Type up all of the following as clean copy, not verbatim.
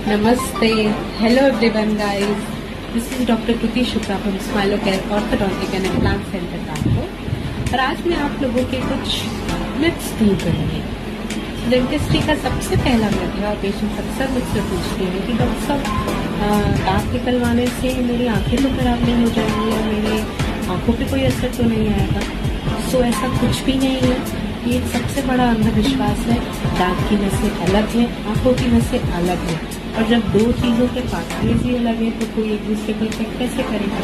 Namaste. Hello everyone guys. This is Dr. Kriti Shukla from Smilocare Orthodontic and Implant Center Kanpur. और आज मैं आप लोगों के कुछ मिथ्स दूर करूंगी। डेंटिस्ट्री का सबसे पहला मिथ है और पेशेंट अक्सर मुझसे पूछते हैं कि डॉक्टर साहब दांत निकलवाने से मेरी आंखें तो खराब नहीं हो जाएंगी या मेरी आंखों पे कोई असर तो नहीं आएगा। सो ऐसा कुछ भी नहीं है। ये एक सबसे बड़ा अंधविश्वास है। दांत की नसें अलग हैं, आंखों की नसें अलग हैं, और जब दो चीजों के पाथवेज ही अलग है तो कोई एक दूसरे को इफेक्ट कैसे करेगा।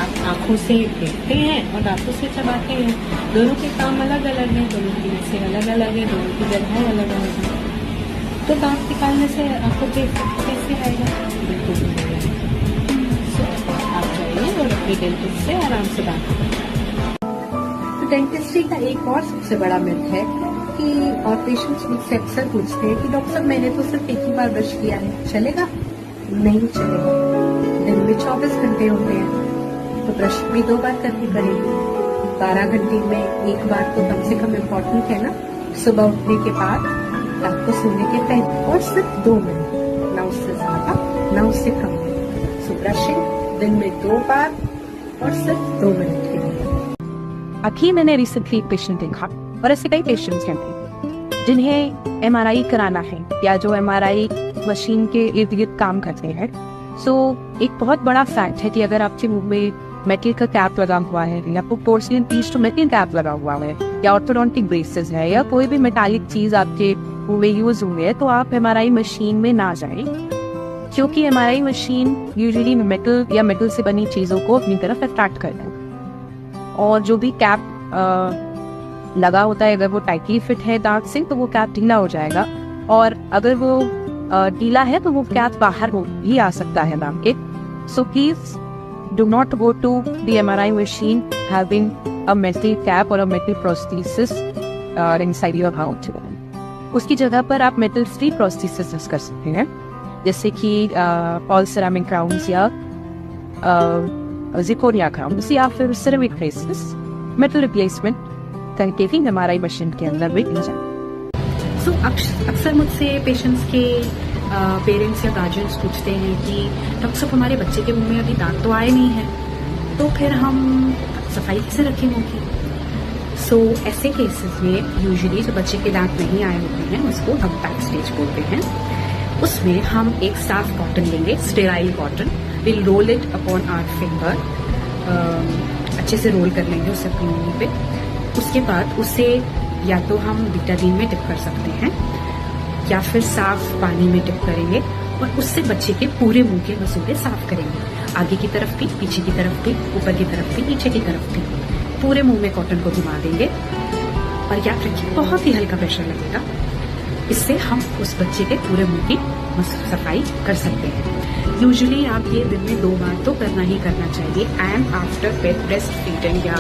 आप आंखों से देखते हैं और दांतों से चबाते हैं, दोनों के काम अलग अलग हैं, दोनों की नसें अलग अलग है, दोनों की जगह अलग अलग है। तो दांत निकालने से आंखों पे इफेक्ट कैसे आएगा? बिल्कुल नहीं आएगा। सो आप जाइए और अपने डेंटिस्ट से आराम से बात करें। तो डेंटिस्ट्री का एक और सबसे बड़ा मिथ है कि और पेशेंट्स मुझसे अक्सर पूछते हैं कि डॉक्टर साहब मैंने तो सिर्फ एक ही बार ब्रश किया है, चलेगा? नहीं चलेगा। दिन में 24 घंटे होते हैं तो ब्रश भी 2 बार करनी पड़ेगी। 12 घंटे में एक बार तो कम से कम इम्पोर्टेंट है ना। सुबह उठने के बाद, रात को सोने के पहले, और सिर्फ 2 मिनट, ना उससे ज्यादा ना उससे कम। सो ब्रशिंग दिन में 2 बार और सिर्फ 2 मिनट के लिए। अभी मैंने रिसेंटली एक पेशेंट देखा, और ऐसे कई पेशेंट्स हैं जिन्हें एमआरआई कराना है या जो एमआरआई मशीन के इर्द गिर्द काम करते हैं। सो एक बहुत बड़ा फैक्ट है कि अगर आपके मुंह में मेटल का कैप लगा हुआ है या porcelain piece to metal cap लगा हुआ है या ऑर्थोडोंटिक ब्रेसेस है या कोई भी मेटालिक चीज आपके मुंह में यूज हुई है, तो आप एमआरआई मशीन में ना जाएं, क्योंकि एमआरआई मशीन यूजुअली मेटल या मेटल से बनी चीजों को अपनी तरफ अट्रैक्ट करता है। और जो भी कैप लगा होता है, अगर वो टाइटली फिट है दांत से तो वो कैप ढीला हो जाएगा, और अगर वो ढीला है तो वो कैप बाहर भी आ सकता है दांत के। So please do not go to the MRI machine having a metal cap or a metal prosthesis inside your mouth. उसकी जगह पर आप मेटल फ्री प्रोस्थेसिस यूज कर सकते हैं, जैसे कि पॉल सेरामिक क्राउन्स या ज़िकोनिया क्राउन्स या फिर सेरेमिक ब्रेसेस मेटल रिप्लेसमेंट करके भी एमआरआई मशीन के अंदर भी दी जाए। सो अक्सर मुझसे पेशेंट्स के पेरेंट्स या गार्जियंस पूछते हैं कि डॉक्टर साहब हमारे बच्चे के मुंह में अभी दांत तो आए नहीं है, तो फिर हम सफाई कैसे रखें मुंह की? सो ऐसे केसेस में यूजुअली जो बच्चे के दांत नहीं आए होते हैं उसको हम पैक स्टेज बोलते हैं। उसमें हम एक साफ कॉटन लेंगे, sterile cotton, will roll it upon our finger, अच्छे से रोल कर लेंगे उसे अपने मुंह पे। उसके बाद उसे या तो हम बीटाडीन में डिप कर सकते हैं या फिर साफ पानी में डिप करेंगे, और उससे बच्चे के पूरे मुंह के मसूड़े साफ करेंगे, आगे की तरफ भी, पीछे की तरफ भी, ऊपर की तरफ भी, नीचे की तरफ भी। पूरे मुंह में कॉटन को घुमा देंगे, और याद रखिए बहुत ही हल्का प्रेशर लगेगा। इससे हम उस बच्चे के पूरे मुंह की सफाई कर सकते हैं। यूजुअली आप ये दिन में 2 बार तो करना ही करना चाहिए, एंड आफ्टर ब्रेस्ट फीडिंग या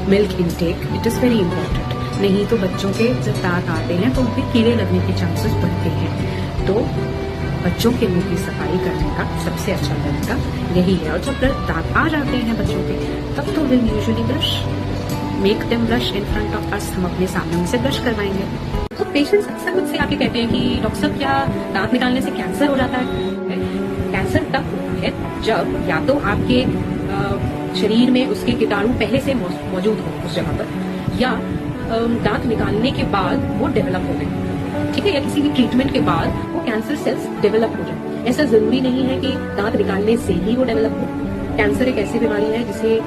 milk intake it is very important. नहीं तो बच्चों के जब दांत आते हैं तो उनके कीड़े लगने के चांसेस बढ़ते हैं। तो बच्चों के मुंह की सफाई करने का सबसे अच्छा तरीका यही है। और जब दांत आ जाते हैं बच्चों के, तब तो will usually brush, make them brush in front of us, हम अपने सामने उनसे ब्रश करवाएंगे। तो पेशेंट्स अक्सर मुझसे आके कहते हैं कि डॉक्टर साहब क्या दांत निकालने से कैंसर हो जाता है? कैंसर तब होता है जब या तो आपके शरीर में उसके कीटाणु पहले से मौजूद हो उस जगह पर, या दांत निकालने के बाद वो डेवलप हो गए, ठीक है, या किसी भी ट्रीटमेंट के बाद वो कैंसर सेल्स डेवलप हो जाए। ऐसा जरूरी नहीं है कि दांत निकालने से ही वो डेवलप हो। कैंसर एक ऐसी बीमारी है जिसे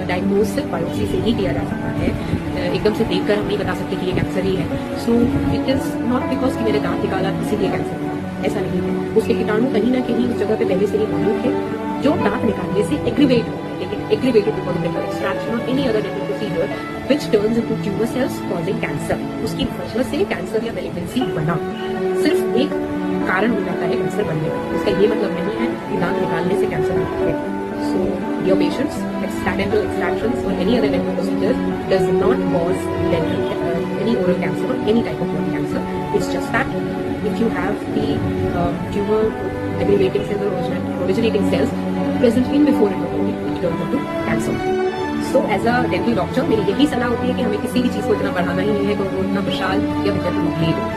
डायग्नोज सिर्फ बायोप्सी से ही किया जा सकता है। एकदम से देखकर हम नहीं बता सकते कि ये कैंसर ही है। So it is not because कि मेरे दांत निकाला इसीलिए कैंसर, ऐसा नहीं है। उसके कीटाणु कहीं ना कहीं उस जगह पे पहले से ही मौजूद थे, जो दांत निकालने से एग्रीवेट हो गए, लेकिन aggravated because of metal extraction or any other dental procedure which turns into tumour cells causing cancer. उसकी वजह से कैंसर या मेलिग्नेंसी बना, सिर्फ एक कारण हो जाता है कैंसर बनने का। इसका ये मतलब नहीं है कि दांत निकालने से कैंसर होता है। So, dear patients, dental extractions or any other dental procedure does not cause any oral cancer or any type of body cancer. It's just that if you have the tumor aggravating cells or originating cells present in before in the body, it turns into cancer. So, as a dental doctor, मेरी यही सलाह होती है कि हमें किसी भी चीज को इतना बढ़ाना ही नहीं है कि वो इतना विशाल या विकट रूप ले लो।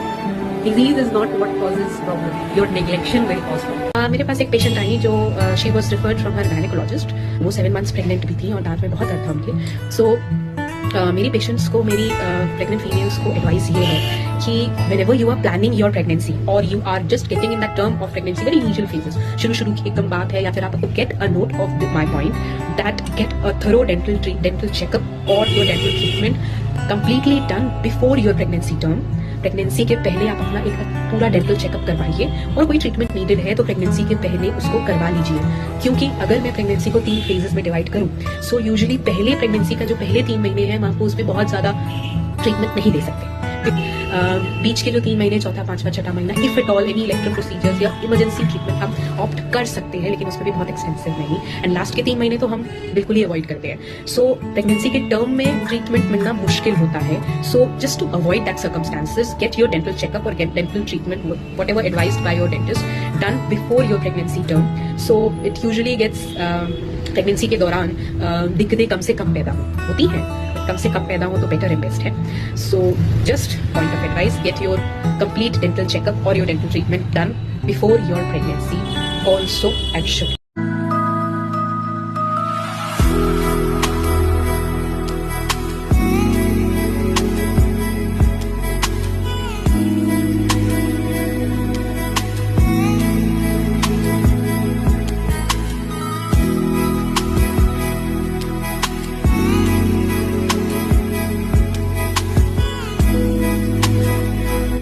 disease is not what causes problem. Your neglection will cause problem. मेरे पास एक पेशेंट आई जो she was referred from her gynaecologist. वो 7 months प्रेग्नेंट भी थी और दांत में बहुत दर्द था उनके। सो मेरी पेशेंट्स को, मेरी प्रेग्नेंट फीमेल्स को एडवाइस ये है कि whenever you are planning your pregnancy or you are just getting in that term of pregnancy, very initial phases, शुरू की एकदम बात है या फिर आपको get a note of my point that get a thorough dental checkup or your dental treatment completely done before your pregnancy term. Pregnancy के पहले आप अपना एक पूरा डेंटल चेकअप करवाइए और कोई ट्रीटमेंट नीडेड है तो प्रेगनेंसी के पहले उसको करवा लीजिए। क्योंकि अगर मैं प्रेगनेंसी को 3 फेजेस में डिवाइड करूं, सो यूजुअली पहले प्रेगनेंसी का जो पहले 3 महीने हैं हम आपको उसमें बहुत ज्यादा ट्रीटमेंट नहीं दे सकते। बीच के जो 3 महीने, चौथा, पांचवा, छठा महीना, if at all any electric procedures या इमरजेंसी ट्रीटमेंट हम ऑप्ट कर सकते हैं, लेकिन उसमें भी बहुत एक्सपेंसिव नहीं। एंड लास्ट के 3 महीने तो हम बिल्कुल ही अवॉइड करते हैं। सो प्रेगनेंसी के टर्म में ट्रीटमेंट मिलना मुश्किल होता है। So just to avoid that circumstances, get your dental checkup or get dental treatment whatever advised by your dentist done before your pregnancy term. So it usually gets pregnancy के दौरान दिक्कतें कम से कम पैदा होती हैं, कम से कम पैदा हो तो बेटर एंड बेस्ट है। So just point of advice, get your complete dental checkup or your dental treatment done before your pregnancy also and should.